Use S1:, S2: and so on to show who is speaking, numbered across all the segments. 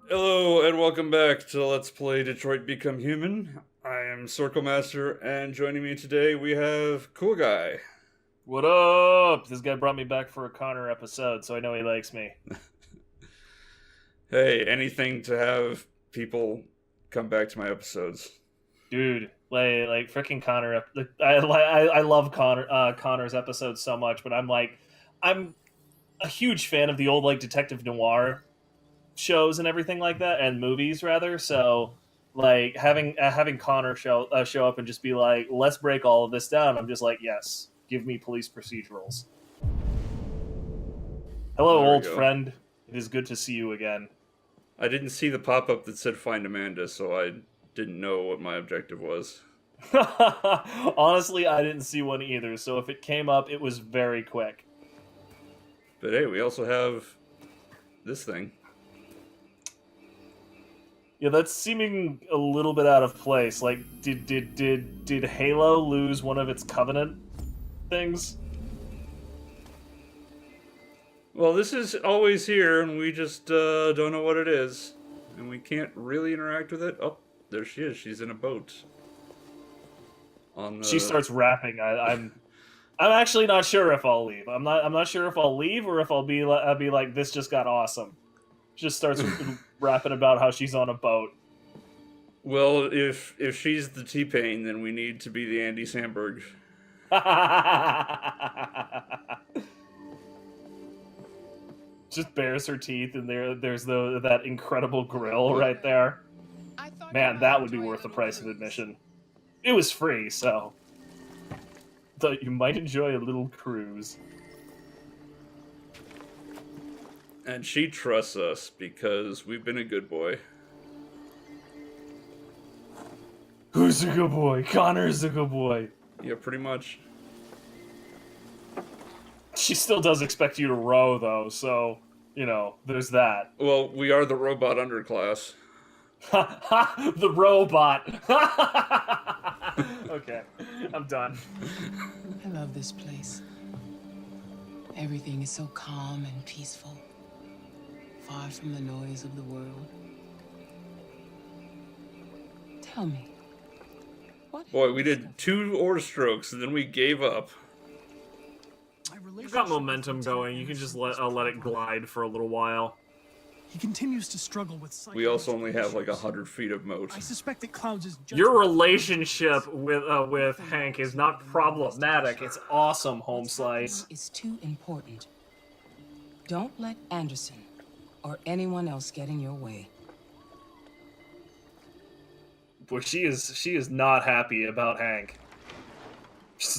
S1: Hello and welcome back to Let's Play Detroit Become Human. I am Circle Master, and joining me today we have Coolguy.
S2: What up? This guy brought me back for a Connor episode, so I know he likes me.
S1: Hey, anything to have people come back to my episodes.
S2: Dude, like freaking Connor. I love Connor's episodes so much, but I'm a huge fan of the old like detective noir shows and everything like that, and movies rather. So like having Connor show up and just be like, let's break all of this down. I'm just like, yes, give me police procedurals. Hello,
S1: There we
S2: old
S1: go.
S2: friend. It is good to see you again.
S1: I didn't see the pop-up that said find Amanda, so I didn't know what my objective was.
S2: Honestly, I didn't see one either, so if it came up, it was very quick.
S1: But hey, we also have this thing.
S2: Yeah, that's seeming a little bit out of place. Like, did Halo lose one of its Covenant things?
S1: Well, this is always here, and we just don't know what it is. And we can't really interact with it. Oh, there she is. She's in a boat.
S2: She starts rapping. I'm actually not sure if I'll leave. I'm not sure if I'll leave or if I'll be like, this just got awesome. Just starts rapping about how she's on a boat.
S1: Well, if she's the T-Pain, then we need to be the Andy Samberg.
S2: Just bares her teeth, and there's that incredible grill right there. Man, that would be worth the price of admission. It was free, so thought you might enjoy a little cruise.
S1: And she trusts us because we've been a good boy.
S2: Who's a good boy? Connor's a good boy.
S1: Yeah, pretty much.
S2: She still does expect you to row, though, so, you know, there's that.
S1: Well, we are the robot underclass.
S2: The robot. Okay, I'm done.
S3: I love this place. Everything is so calm and peaceful, far from the noise of the world. Tell me, what?
S1: Boy, we did 2 oar strokes and then we gave up.
S2: You've got momentum going. You can just let it glide for a little while.
S4: He continues to struggle with.
S1: We also only have like 100 feet of moat.
S4: I suspect that Clouds is.
S2: Your relationship with Hank is not problematic. It's awesome, home slice.
S3: It's too important. Don't let Anderson or anyone else get in your way.
S2: Boy, she is not happy about Hank.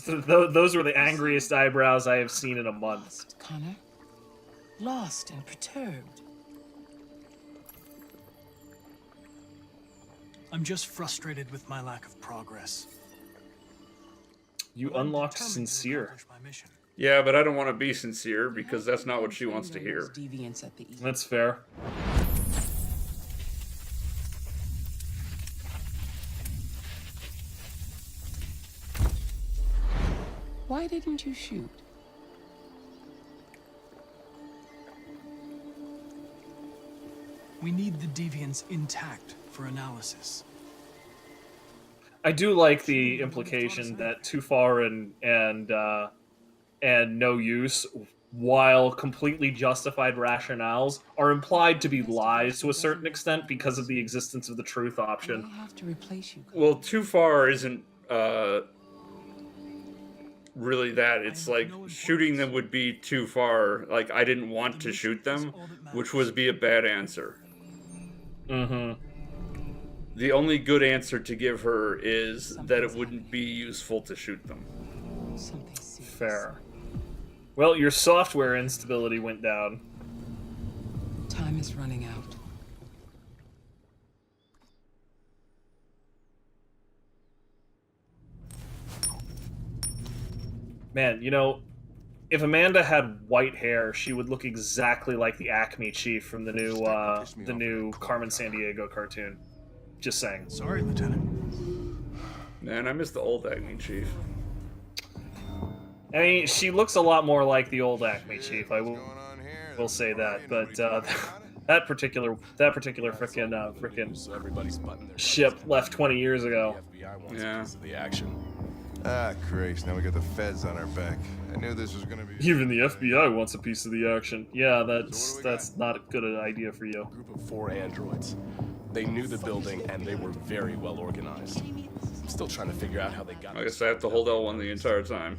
S2: Those were the angriest eyebrows I have seen in a month.
S3: Lost, Connor. Lost and perturbed.
S4: I'm just frustrated with my lack of progress.
S2: You unlocked sincere.
S1: Yeah, but I don't want to be sincere because that's not what she wants to hear.
S3: Deviants at the east.
S2: That's fair.
S3: Why didn't you shoot?
S4: We need the deviants intact for analysis.
S2: I do like the implication that too far and no use, while completely justified rationales, are implied to be lies to a certain extent because of the existence of the truth option.
S3: I have to replace you.
S1: Well, too far isn't really that. It's like shooting them would be too far. Like, I didn't want to shoot them, which would be a bad answer.
S2: Mm-hmm.
S1: The only good answer to give her is that it wouldn't be useful to shoot them.
S3: Something serious.
S2: Fair. Well, your software instability went down.
S3: Time is running out.
S2: Man, you know, if Amanda had white hair, she would look exactly like the Acme Chief from the new Carmen Sandiego cartoon. Just saying.
S4: Sorry, Lieutenant.
S1: Man, I miss the old Acme Chief.
S2: I mean, she looks a lot more like the old Acme Chief. I will say that, but That particular frickin'
S5: So everybody's buttoning their
S2: ship left 20 years ago.
S5: The FBI wants
S1: Yeah.
S5: a piece of the action.
S6: Ah, Christ, now we got the feds on our back. I knew this was gonna be...
S2: Even the FBI wants a piece of the action. Yeah,
S6: So what
S2: that's
S6: do we
S2: not a good idea for you.
S5: A group of 4 androids. They knew the building and they were very well organized. I'm still trying to figure out how they got.
S1: I guess I have to hold L1 the entire time.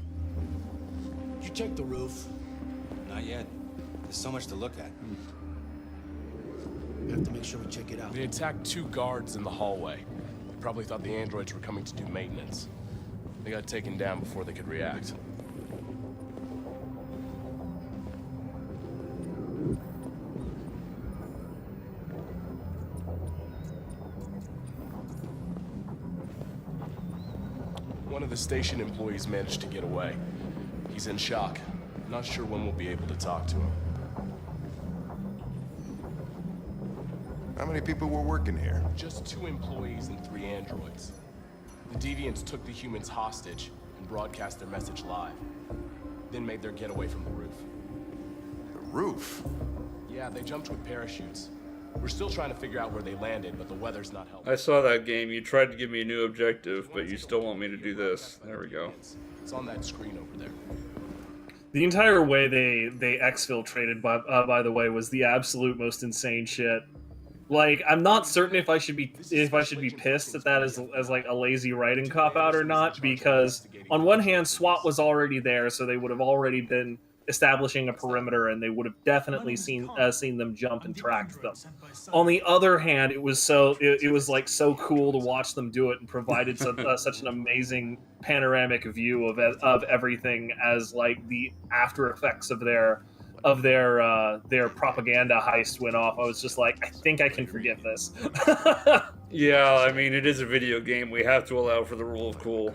S7: Did you check the roof? Not yet. There's so much to look at. We have to make sure we check it out.
S5: They attacked 2 guards in the hallway. They probably thought the androids were coming to do maintenance. They got taken down before they could react. One of the station employees managed to get away. He's in shock. Not sure when we'll be able to talk to him.
S6: How many people were working here?
S5: Just 2 employees and 3 androids. The deviants took the humans hostage and broadcast their message live. Then made their getaway from the roof.
S6: The roof?
S5: Yeah, they jumped with parachutes. We're still trying to figure out where they landed, but the weather's not helping.
S1: I saw that game. You tried to give me a new objective, but you still want me to do this. There we go.
S5: It's on that screen over there.
S2: The entire way they exfiltrated, by the way, was the absolute most insane shit. Like, I'm not certain if I should be pissed at that as like a lazy writing cop out or not, because on one hand, SWAT was already there, so they would have already been establishing a perimeter, and they would have definitely seen them jump and tracked them. On the other hand, it was so cool to watch them do it, and provided such an amazing panoramic view of everything as like the after effects of their propaganda heist went off. I was just like, I think I can forgive this.
S1: Yeah, I mean, it is a video game. We have to allow for the rule of cool.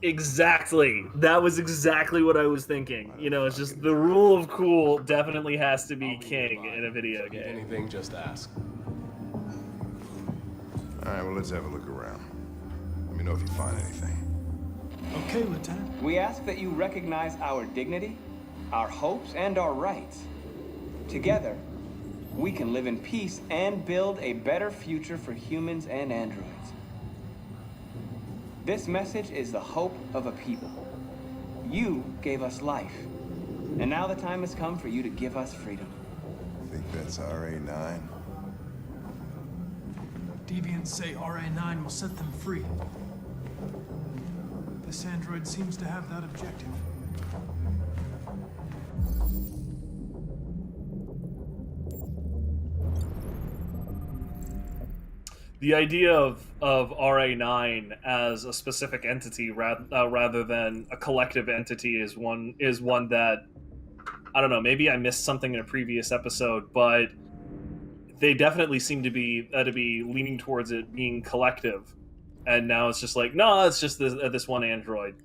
S2: Exactly. That was exactly what I was thinking. You know, it's just the rule of cool definitely has to be king in a video
S5: Need
S2: game.
S5: anything, just ask.
S6: Alright, well, let's have a look around. Let me know if you find anything.
S4: Okay, Lieutenant.
S8: We ask that you recognize our dignity, our hopes, and our rights. Together, we can live in peace and build a better future for humans and androids. This message is the hope of a people. You gave us life, and now the time has come for you to give us freedom.
S6: Think that's RA9?
S4: Deviants say RA9 will set them free. This android seems to have that objective.
S2: The idea of RA9 as a specific entity rather than a collective entity is one that, I don't know, maybe I missed something in a previous episode, but they definitely seem to be leaning towards it being collective, and now it's just like, no, it's just this one android.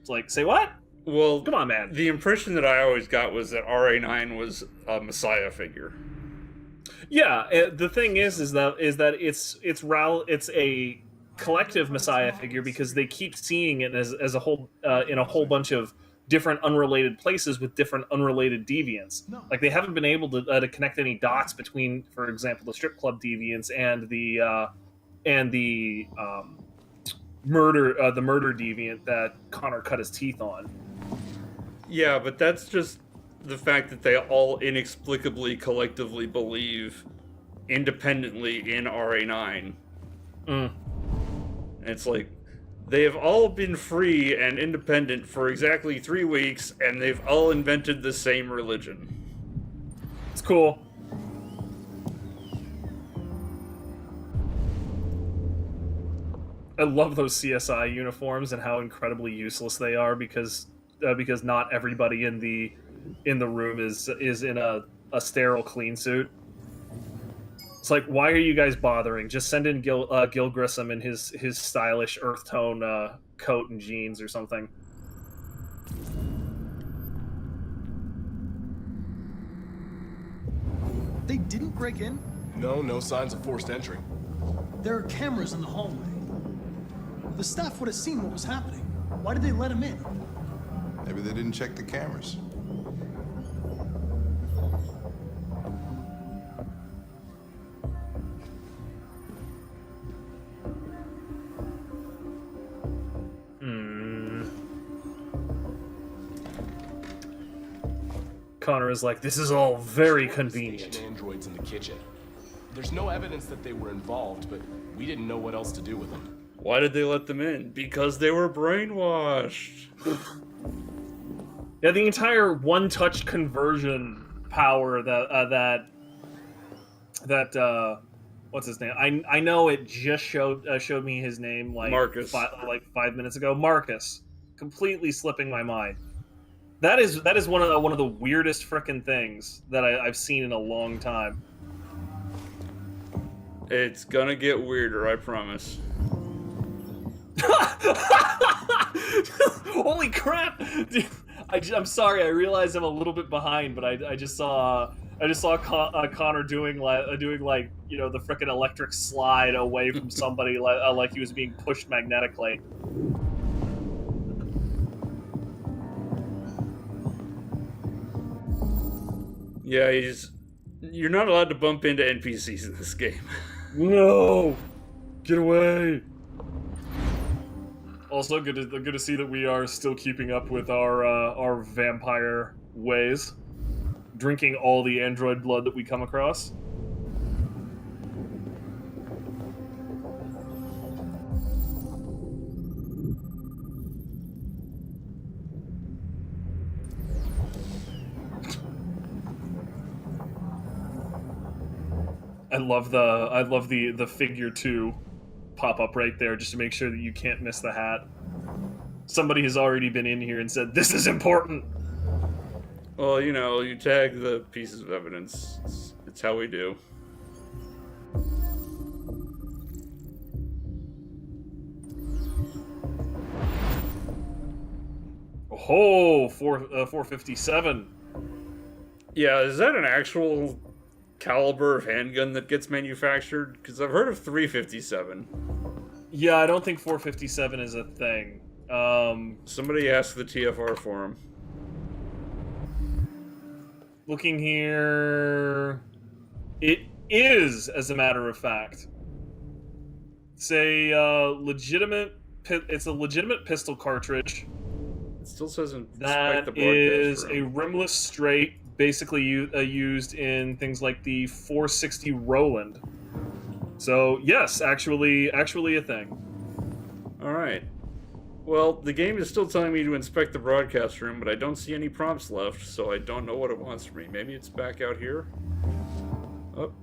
S2: It's like, say what?
S1: Well,
S2: Come on, man.
S1: The impression that I always got was that RA9 was a messiah figure.
S2: Yeah, the thing is that it's a collective messiah figure because they keep seeing it as a whole in a whole bunch of different unrelated places with different unrelated deviants. Like they haven't been able to connect any dots between, for example, the strip club deviants and the murder deviant that Connor cut his teeth on.
S1: Yeah, but that's just the fact that they all inexplicably collectively believe independently in RA9.
S2: Mm.
S1: And it's like, they have all been free and independent for exactly 3 weeks, and they've all invented the same religion.
S2: It's cool. I love those CSI uniforms and how incredibly useless they are because not everybody in the room is in a sterile clean suit. It's like, why are you guys bothering? Just send in Gil Grissom in his stylish earth tone coat and jeans or something.
S4: They didn't break in?
S5: No signs of forced entry.
S4: There are cameras in the hallway. The staff would have seen what was happening. Why did they let him in?
S6: Maybe they didn't check the cameras.
S2: Connor is like, this is all very
S5: Destroyed the
S2: convenient.
S5: station androids in the kitchen. There's no evidence that they were involved, but we didn't know what else to do with them.
S1: Why did they let them in? Because they were brainwashed.
S2: Yeah, the entire one-touch conversion power that what's his name? I know it just showed me his name like
S1: Marcus.
S2: 5 minutes ago. Marcus, completely slipping my mind. That is one of the weirdest frickin' things that I've seen in a long time.
S1: It's gonna get weirder, I promise.
S2: Holy crap! Dude, I'm sorry. I realize I'm a little bit behind, but I just saw Connor doing like the frickin' electric slide away from somebody like he was being pushed magnetically.
S1: Yeah, you're not allowed to bump into NPCs in this game.
S2: No, get away. Also, good to see that we are still keeping up with our vampire ways, drinking all the android blood that we come across. I love the figure 2 pop up right there just to make sure that you can't miss the hat. Somebody has already been in here and said, this is important!
S1: Well, you tag the pieces of evidence. It's how we do.
S2: Oh, 457.
S1: Yeah, is that an actual caliber of handgun that gets manufactured? Because I've heard of 357.
S2: Yeah, I don't think 457 is a thing.
S1: Somebody ask the TFR for him.
S2: Looking here, it is, as a matter of fact. It's a legitimate pistol cartridge.
S1: It still says inspect
S2: That
S1: the broadcast
S2: is a
S1: room.
S2: rimless straight, basically used in things like the 460 Roland. So yes, actually a thing.
S1: All right. Well, the game is still telling me to inspect the broadcast room, but I don't see any prompts left, so I don't know what it wants from me. Maybe it's back out here? Oh.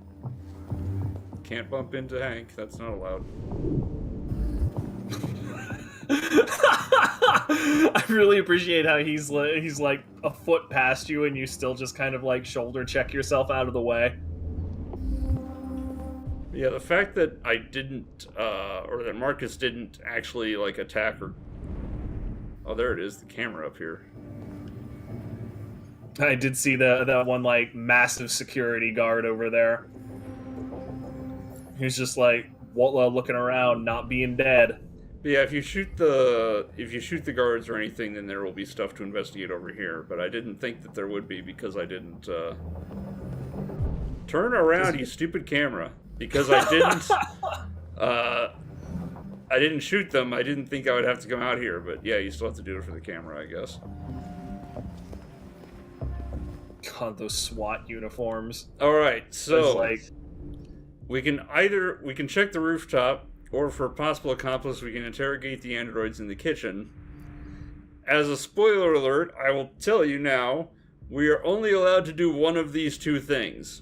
S1: Can't bump into Hank. That's not allowed.
S2: I really appreciate how he's like a foot past you and you still just kind of like shoulder check yourself out of the way.
S1: Yeah, the fact that I didn't, or that Marcus didn't actually, like, attack or... Oh, there it is, the camera up here.
S2: I did see that one, like, massive security guard over there. He's just, like, looking around, not being dead.
S1: But yeah, if you shoot the guards or anything, then there will be stuff to investigate over here. But I didn't think that there would be because I didn't, Turn around, you stupid camera. Because I didn't shoot them, I didn't think I would have to come out here, but yeah, you still have to do it for the camera, I guess.
S2: God, those SWAT uniforms.
S1: Alright, so
S2: like...
S1: we can check the rooftop, or for a possible accomplice, we can interrogate the androids in the kitchen. As a spoiler alert, I will tell you now, we are only allowed to do one of these two things.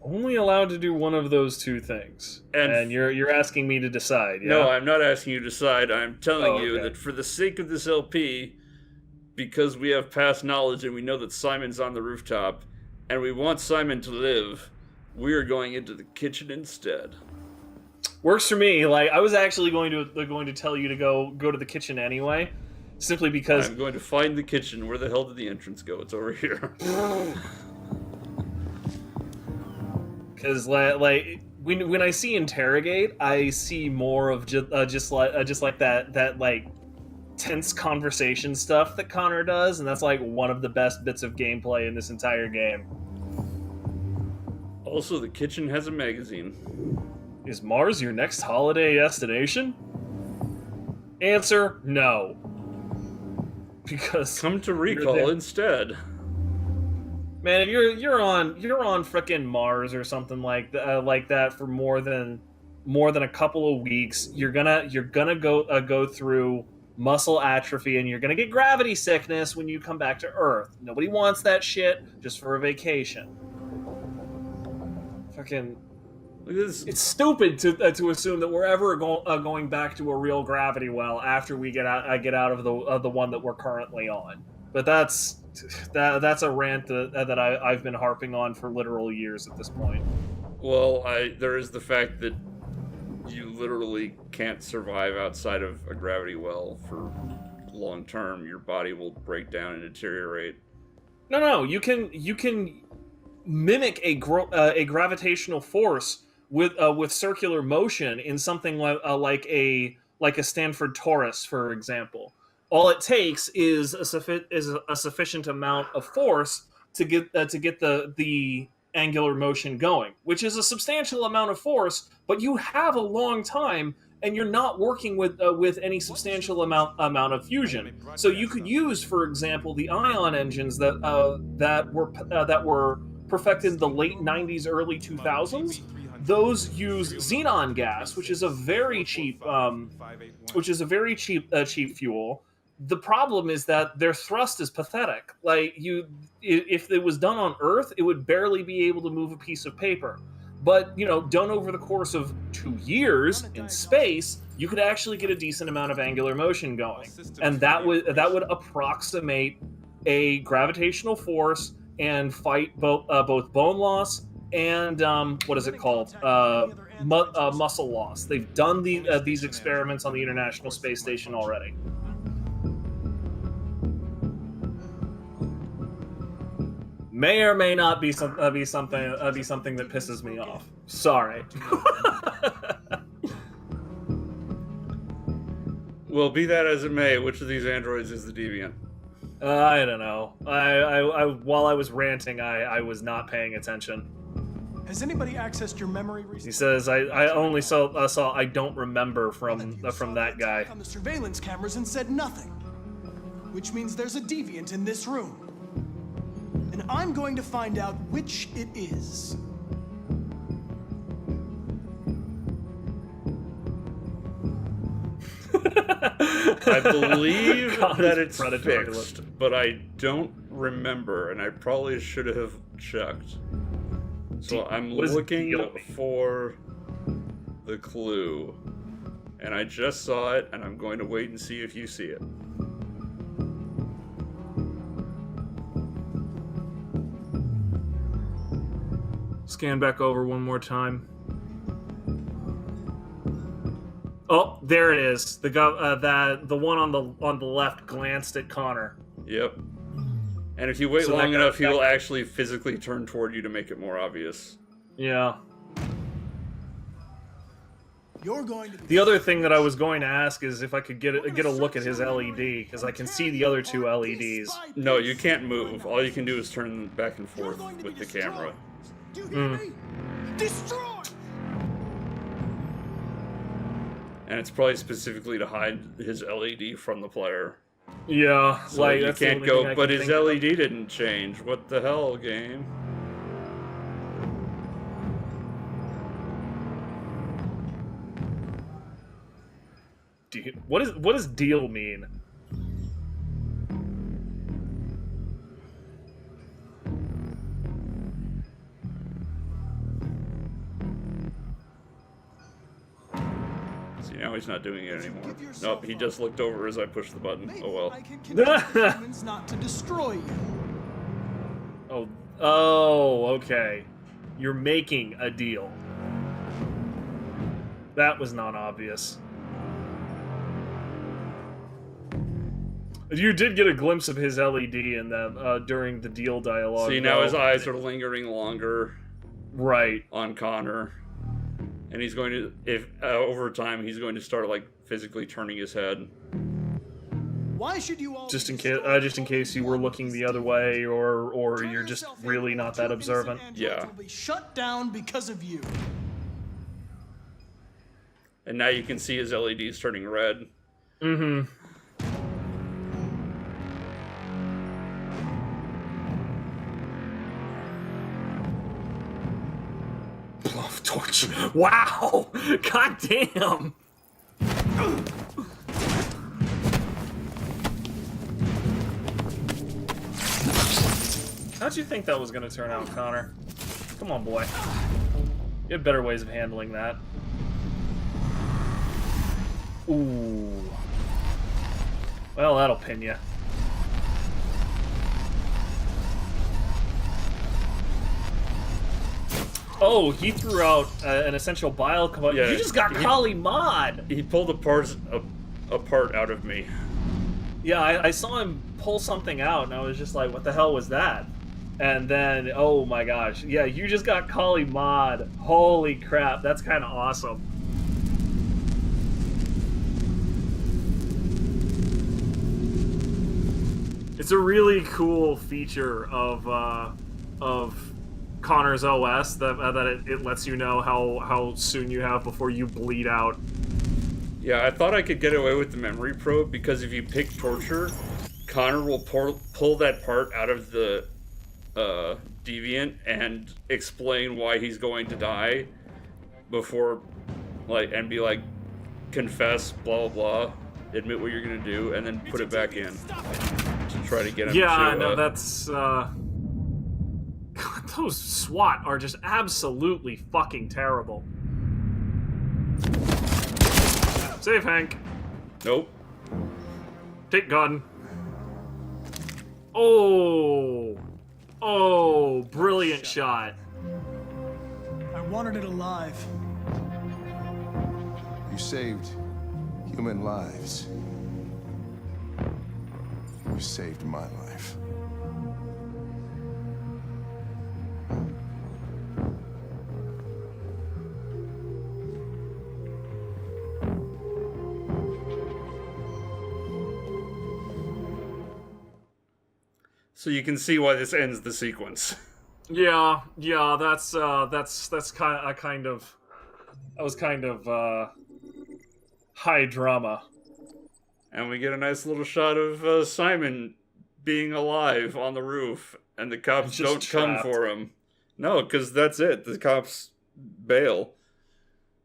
S2: Only allowed to do one of those two things. And you're asking me to decide, yeah?
S1: No, I'm not asking you to decide. I'm telling you
S2: okay.
S1: that for the sake of this LP, because we have past knowledge and we know that Simon's on the rooftop, and we want Simon to live, we are going into the kitchen instead.
S2: Works for me. Like, I was actually going to tell you to go to the kitchen anyway, simply because...
S1: I'm going to find the kitchen. Where the hell did the entrance go? It's over here.
S2: Because like when I see interrogate, I see more of just like that like tense conversation stuff that Connor does, and that's like one of the best bits of gameplay in this entire game.
S1: Also, the kitchen has a magazine.
S2: Is Mars your next holiday destination? Answer: no. Because
S1: come to Recall instead.
S2: Man, if you're on frickin' Mars or something like that for more than a couple of weeks, you're gonna go through muscle atrophy and you're gonna get gravity sickness when you come back to Earth. Nobody wants that shit just for a vacation. Fucking, it's stupid to assume that we're ever going back to a real gravity well after we get out of the one that we're currently on. But that's a rant that I've been harping on for literal years at this point.
S1: Well, there is the fact that you literally can't survive outside of a gravity well for long term. Your body will break down and deteriorate.
S2: No, you can mimic a gravitational force with circular motion in something like a Stanford torus, for example. All it takes is a sufficient amount of force to get the angular motion going, which is a substantial amount of force, but you have a long time and you're not working with any substantial amount of fusion. So you could use, for example, the ion engines that were perfected in the late 90s, early 2000s. Those use xenon gas, which is a very cheap fuel. The problem is that their thrust is pathetic. If it was done on Earth, it would barely be able to move a piece of paper. But, done over the course of 2 years in space, you could actually get a decent amount of angular motion going. And that would approximate a gravitational force and fight both bone loss and what is it called? Muscle loss. They've done these experiments on the International Space Station already. May or may not be something that pisses me off. Sorry.
S1: Well, be that as it may, which of these androids is the deviant?
S2: I don't know. I while I was ranting, I was not paying attention.
S4: Has anybody accessed your memory recently?
S2: He says, I only saw I don't remember from that guy.
S4: On the surveillance cameras and said nothing, which means there's a deviant in this room. And I'm going to find out which it is.
S1: I believe that it's
S2: predatory
S1: fixed, but I don't remember, and I probably should have checked. So I'm looking for the clue, and I just saw it, and I'm going to wait and see if you see it.
S2: Scan back over one more time. Oh, there it is. The one on the left glanced at Connor.
S1: Yep. And if you wait long enough, he'll actually physically turn toward you to make it more obvious.
S2: Yeah.
S4: You're going to
S2: The other thing that I was going to ask is if I could get a look at his LED, because I can see the other two LEDs.
S1: No, you can't move. All you can do is turn back and forth with the camera.
S4: Do you hear me? Destroy!
S1: And it's probably specifically to hide his LED from the player.
S2: Yeah,
S1: So
S2: like
S1: you
S2: that's the
S1: can't
S2: only thing
S1: go,
S2: I
S1: but
S2: can
S1: his
S2: think of.
S1: LED didn't change. What the hell, game?
S2: What does deal mean?
S1: See, now he's not doing it anymore. Nope, he just looked over as I pushed the button.
S4: Maybe
S1: Oh well.
S4: I can convince humans not to destroy you.
S2: Oh, okay. You're making a deal. That was not obvious. You did get a glimpse of his LED in them during the deal dialogue.
S1: See, now his eyes are lingering longer
S2: Right.
S1: on Connor. And he's going to, if over time, he's going to start, like, physically turning his head.
S4: Why should you all
S2: Just in case you were looking the other way, or you're just really not that observant.
S1: Yeah.
S4: Will be shut down because of you.
S1: And now you can see his LEDs turning red.
S2: Mm-hmm. Blowtorch. Wow! God damn! How'd you think that was going to turn out, Connor? Come on, boy. You have better ways of handling that. Ooh. Well, that'll pin you. Oh, he threw out an essential bile component.
S1: Yeah,
S2: you just got Kali Mod!
S1: He pulled the parts apart out of me.
S2: Yeah, I saw him pull something out, and I was just like, what the hell was that? And then, oh my gosh. Yeah, you just got Kali Mod. Holy crap, that's kind of awesome. It's a really cool feature of Connor's OS that it lets you know how soon you have before you bleed out.
S1: Yeah, I thought I could get away with the memory probe because if you pick torture, Connor will pull that part out of the deviant and explain why he's going to die before, like, and be like, confess, blah blah blah, admit what you're gonna do, and then put it back in to try to get him.
S2: Yeah,
S1: to,
S2: no, that's God, those SWAT are just absolutely fucking terrible. Save Hank.
S1: Nope.
S2: Take gun. Oh. Oh, brilliant shot.
S4: I wanted it alive.
S6: You saved human lives. You saved my life.
S1: So you can see why this ends the sequence.
S2: Yeah, that's kind of high drama.
S1: And we get a nice little shot of Simon being alive on the roof, and the cops don't
S2: trapped.
S1: come for him. No, because that's it. The cops bail.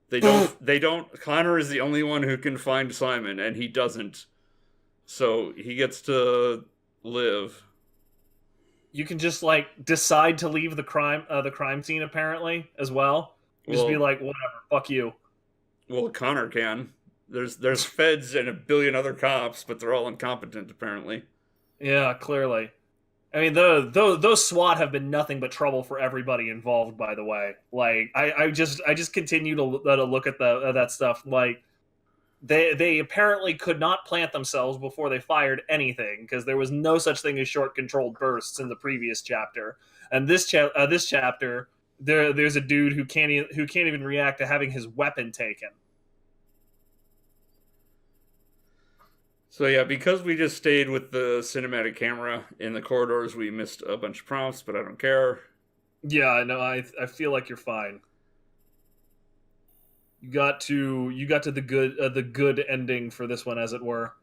S1: They don't. Connor is the only one who can find Simon, and he doesn't. So he gets to live.
S2: You can just like decide to leave the crime scene apparently as well. Just be like, whatever, fuck you.
S1: Well, Connor can. There's feds and a billion other cops, but they're all incompetent apparently.
S2: Yeah, clearly. I mean, those SWAT have been nothing but trouble for everybody involved. By the way, like I just continue to look at that stuff. Like they apparently could not plant themselves before they fired anything because there was no such thing as short controlled bursts in the previous chapter. And this chapter, there's a dude who can't even react to having his weapon taken.
S1: So yeah, because we just stayed with the cinematic camera in the corridors, we missed a bunch of prompts, but I don't care.
S2: Yeah, no, I feel like you're fine. You got to the good ending for this one, as it were.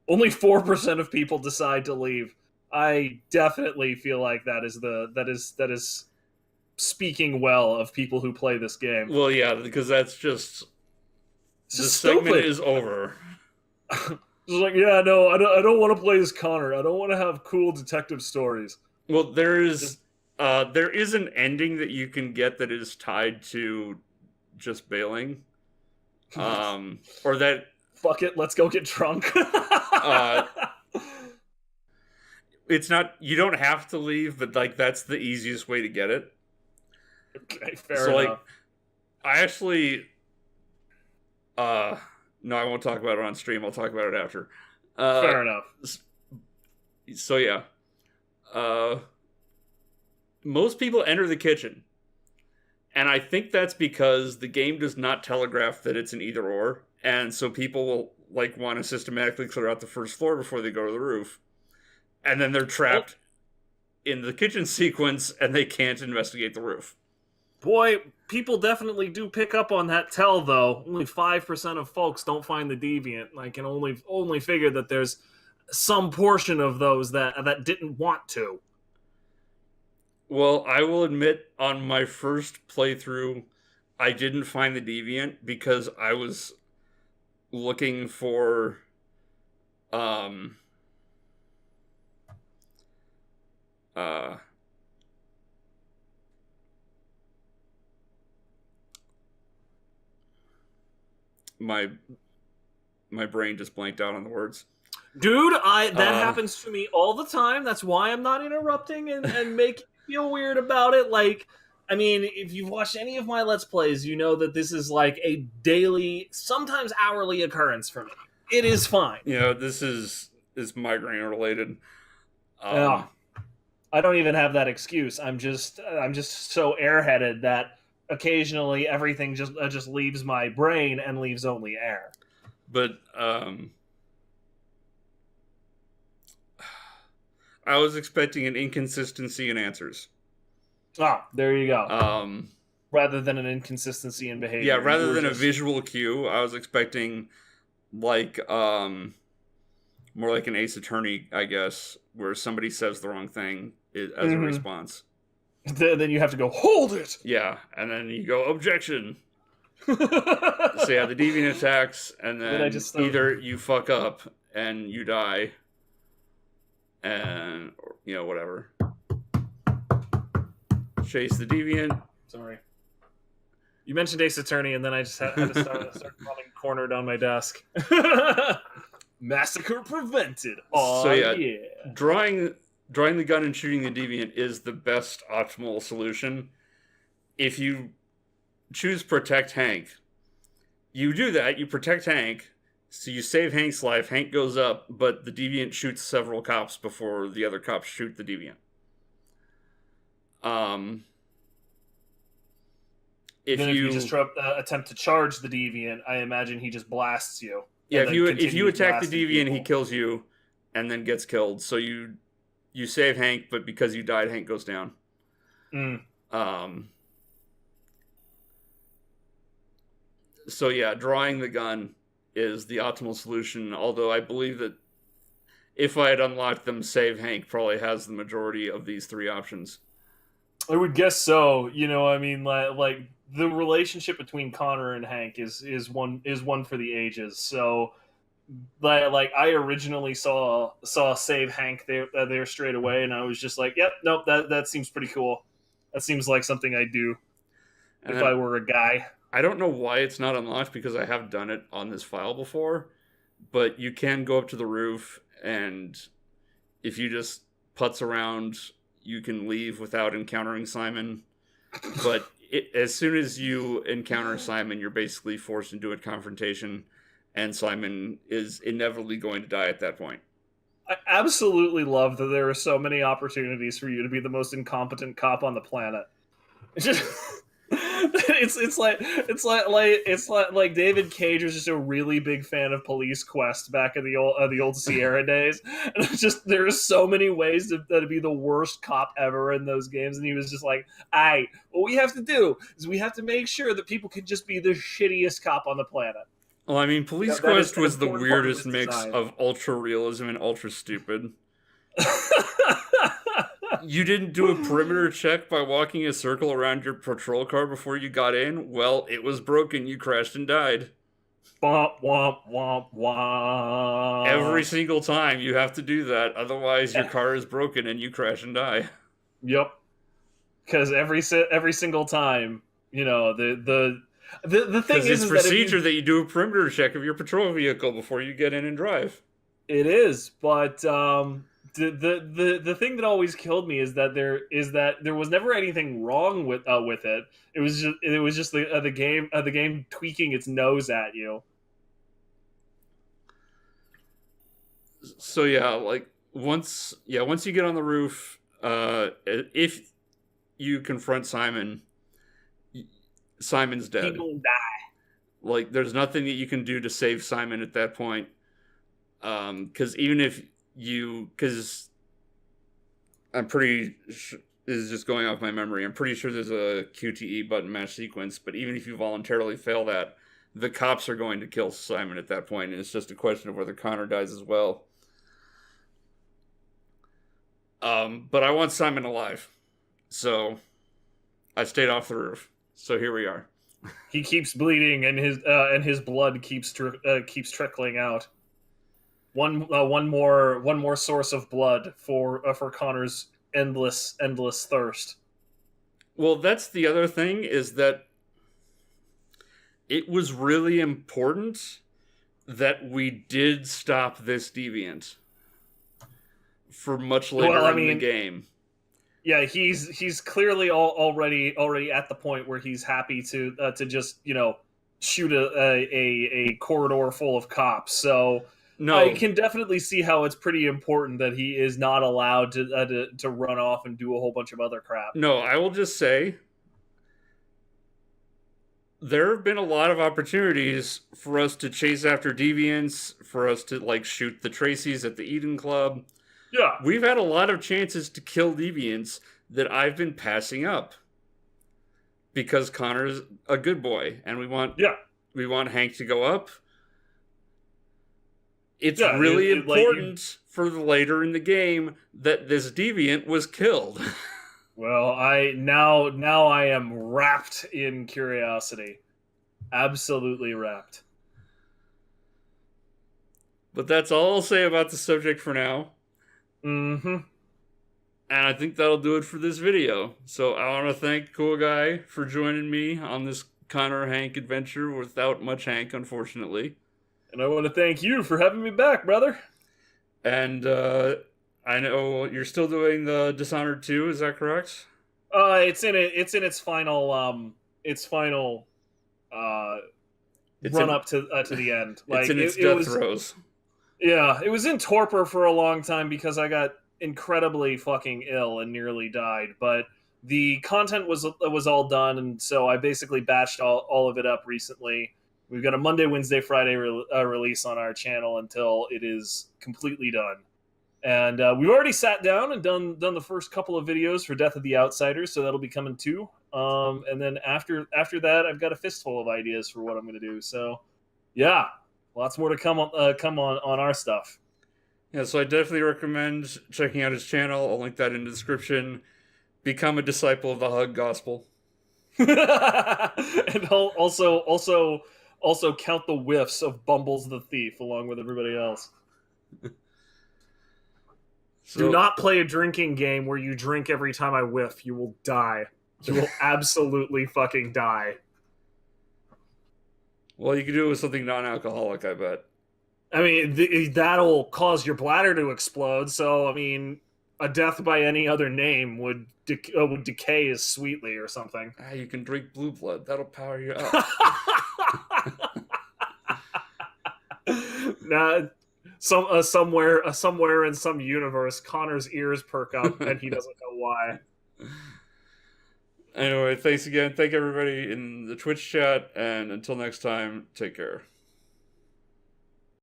S2: Only 4% of people decide to leave. I definitely feel like that is speaking well of people who play this game.
S1: Well, yeah, because that's just
S2: It's
S1: the
S2: just
S1: segment
S2: stupid.
S1: is over.
S2: It's like, yeah, no, I don't want to play as Connor. I don't want to have cool detective stories.
S1: Well, there is an ending that you can get that is tied to just bailing, or that.
S2: Fuck it, let's go get drunk.
S1: It's not. You don't have to leave, but like that's the easiest way to get it.
S2: Okay, fair
S1: So
S2: enough.
S1: like, I actually, no, I won't talk about it on stream. I'll talk about it after.
S2: Fair enough.
S1: So yeah, most people enter the kitchen, and I think that's because the game does not telegraph that it's an either or, and so people will like want to systematically clear out the first floor before they go to the roof, and then they're trapped in the kitchen sequence, and they can't investigate the roof.
S2: Boy, people definitely do pick up on that tell, though. Only 5% of folks don't find the deviant. I can only figure that there's some portion of those that didn't want to.
S1: Well, I will admit, on my first playthrough, I didn't find the deviant because I was looking for uh my brain just blanked out on the words.
S2: Dude, that happens to me all the time. That's why I'm not interrupting and making you feel weird about it. Like, I mean, if you've watched any of my Let's Plays, you know that this is like a daily, sometimes hourly occurrence for me. It is fine.
S1: You know, this is migraine related.
S2: Yeah. I don't even have that excuse. I'm just so airheaded that occasionally everything just leaves my brain and leaves only air.
S1: But I was expecting an inconsistency in answers.
S2: Ah, there you go. Rather than an inconsistency in behavior.
S1: Yeah, rather than a visual cue, I was expecting like more like an Ace Attorney, I guess, where somebody says the wrong thing as a response.
S2: Then you have to go, hold it!
S1: Yeah, and then you go, objection! So yeah, the deviant attacks, and then either you fuck up and you die, and, you know, whatever. Chase the deviant.
S2: Sorry. You mentioned Ace Attorney, and then I just had to start running cornered on my desk. Massacre prevented. Oh, so yeah.
S1: Drawing the gun and shooting the deviant is the best optimal solution. If you choose protect Hank, you do that, you protect Hank, so you save Hank's life, Hank goes up, but the deviant shoots several cops before the other cops shoot the deviant. If you just
S2: attempt to charge the deviant, I imagine he just blasts you.
S1: Yeah, if you attack the deviant, he kills you, and then gets killed. So you save Hank, but because you died, Hank goes down. So yeah, drawing the gun is the optimal solution. Although I believe that if I had unlocked them, save Hank probably has the majority of these three options.
S2: I would guess so. You know, I mean, like the relationship between Connor and Hank is one for the ages. So, like I originally saw save Hank there straight away, and I was just like, yep, nope, that seems pretty cool. That seems like something I'd do if I were a guy.
S1: I don't know why it's not unlocked because I have done it on this file before, but you can go up to the roof, and if you just putz around, you can leave without encountering Simon. But as soon as you encounter Simon, you're basically forced into a confrontation, and Simon is inevitably going to die at that point.
S2: I absolutely love that there are so many opportunities for you to be the most incompetent cop on the planet. It's just it's like David Cage was just a really big fan of Police Quest back in the old Sierra days, and it's just there are so many ways to be the worst cop ever in those games, and he was just like, "Aight, what we have to do is we have to make sure that people can just be the shittiest cop on the planet."
S1: Well, I mean, Police Quest was the weirdest mix of ultra realism and ultra stupid. You didn't do a perimeter check by walking a circle around your patrol car before you got in? Well, it was broken. You crashed and died.
S2: Womp, womp, womp, womp.
S1: Every single time you have to do that. Otherwise, your car is broken and you crash and die.
S2: Yep. Because every single time, you know, the thing is
S1: it's procedure that you do a perimeter check of your patrol vehicle before you get in and drive.
S2: It is, but the thing that always killed me is that there was never anything wrong with it. It was just the game tweaking its nose at you.
S1: So yeah, like once you get on the roof, if you confront Simon, Simon's dead.
S2: He gonna die.
S1: Like there's nothing that you can do to save Simon at that point. Because even if because I'm pretty sure, this is just going off my memory, I'm pretty sure there's a QTE button mash sequence, but even if you voluntarily fail that, the cops are going to kill Simon at that point, and it's just a question of whether Connor dies as well. But I want Simon alive, so I stayed off the roof. So here we are.
S2: He keeps bleeding, and his blood keeps trickling out. One more source of blood for Connor's endless thirst.
S1: Well, that's the other thing, is that it was really important that we did stop this deviant for much later in the game.
S2: Yeah, he's clearly already at the point where he's happy to just shoot a corridor full of cops. So
S1: No,
S2: I can definitely see how it's pretty important that he is not allowed to run off and do a whole bunch of other crap.
S1: no, I will just say there have been a lot of opportunities for us to chase after deviants, for us to like shoot the Tracys at the Eden Club.
S2: Yeah,
S1: We've had a lot of chances to kill deviants that I've been passing up because Connor's a good boy and we want Hank to go up. It's really important for later in the game that this deviant was killed.
S2: Well, now I am wrapped in curiosity. Absolutely wrapped.
S1: But that's all I'll say about the subject for now.
S2: Mm-hmm.
S1: And I think that'll do it for this video. So I want to thank Coolguy for joining me on this Connor Hank adventure without much Hank, unfortunately.
S2: And I want to thank you for having me back, brother.
S1: And I know you're still doing the Dishonored 2, is that correct?
S2: It's in its final run up to the end.
S1: Like, it's in its death throes.
S2: Yeah, it was in torpor for a long time because I got incredibly fucking ill and nearly died. But the content was all done, and so I basically batched all of it up recently. We've got a Monday, Wednesday, Friday release on our channel until it is completely done. And we've already sat down and done the first couple of videos for Death of the Outsiders, so that'll be coming too. And then after that, I've got a fistful of ideas for what I'm going to do. So, yeah, lots more to come on our stuff.
S1: Yeah, so I definitely recommend checking out his channel. I'll link that in the description. Become a disciple of the Hug Gospel.
S2: And also count the whiffs of Bumbles the Thief along with everybody else. So, do not play a drinking game where you drink every time I whiff. You will die. You will absolutely fucking die.
S1: Well, you can do it with something non-alcoholic, I bet.
S2: I mean, that'll cause your bladder to explode. So, I mean, a death by any other name would decay as sweetly or something.
S1: You can drink blue blood. That'll power you up.
S2: Nah, somewhere in some universe, Connor's ears perk up and he doesn't know why.
S1: Anyway, thanks again. Thank everybody in the Twitch chat, and until next time, take care.